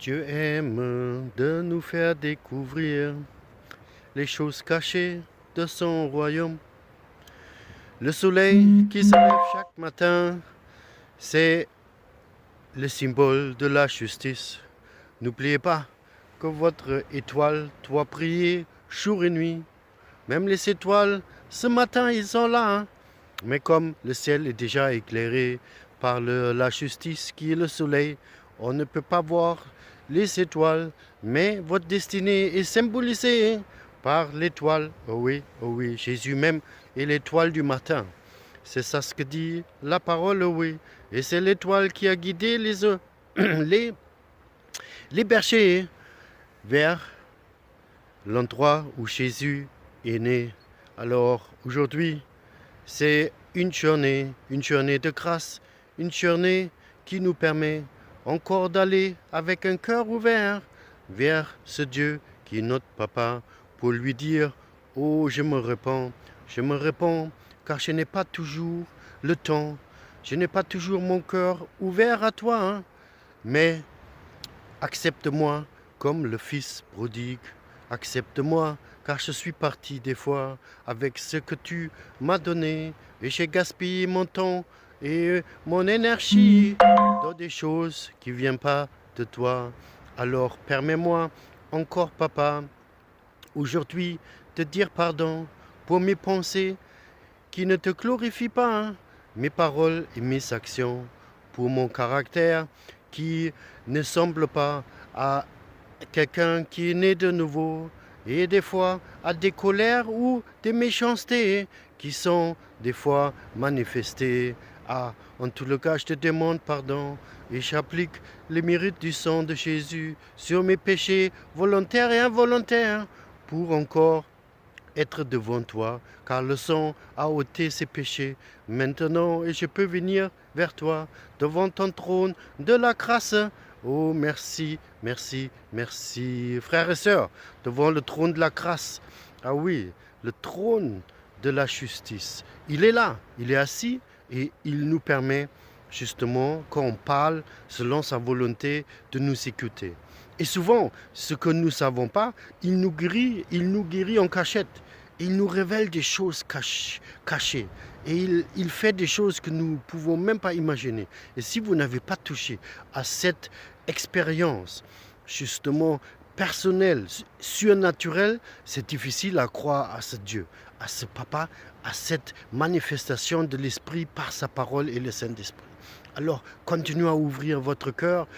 Dieu aime de nous faire découvrir les choses cachées de son royaume. Le soleil qui se lève chaque matin, c'est le symbole de la justice. N'oubliez pas que votre étoile doit briller jour et nuit. Même les étoiles, ce matin, ils sont là. Mais comme le ciel est déjà éclairé par la justice qui est le soleil, on ne peut pas voir les étoiles, mais votre destinée est symbolisée par l'étoile. Oh oui, Jésus même est l'étoile du matin. C'est ça ce que dit la parole, oh oui. Et c'est l'étoile qui a guidé les, les bergers vers l'endroit où Jésus est né. Alors aujourd'hui, c'est une journée de grâce, une journée qui nous permet encore d'aller avec un cœur ouvert vers ce Dieu qui est notre papa pour lui dire « Oh, je me réponds car je n'ai pas toujours le temps, je n'ai pas toujours mon cœur ouvert à toi, mais accepte-moi comme le fils prodigue, accepte-moi car je suis parti des fois avec ce que tu m'as donné et j'ai gaspillé mon temps et mon énergie dans des choses qui ne viennent pas de toi. Alors permets-moi encore, papa, aujourd'hui de dire pardon pour mes pensées qui ne te glorifient pas, mes paroles et mes actions, pour mon caractère qui ne semble pas à quelqu'un qui est né de nouveau, et des fois à des colères ou des méchancetés qui sont des fois manifestées. En tout le cas, je te demande pardon et j'applique les mérites du sang de Jésus sur mes péchés volontaires et involontaires pour encore être devant toi, car le sang a ôté ses péchés maintenant et je peux venir vers toi devant ton trône de la grâce. Oh, merci, merci, merci, frères et sœurs, devant le trône de la grâce. Ah oui, le trône de la justice. Il est là, il est assis et il nous permet justement, quand on parle selon sa volonté, de nous écouter. Et souvent, ce que nous ne savons pas, il nous guérit en cachette. Il nous révèle des choses cachées. Et il fait des choses que nous ne pouvons même pas imaginer. Et si vous n'avez pas touché à cette expérience, justement, personnelle, surnaturelle, c'est difficile à croire à ce Dieu, à ce papa, à cette manifestation de l'Esprit par sa parole et le Saint-Esprit. Alors, continuez à ouvrir votre cœur.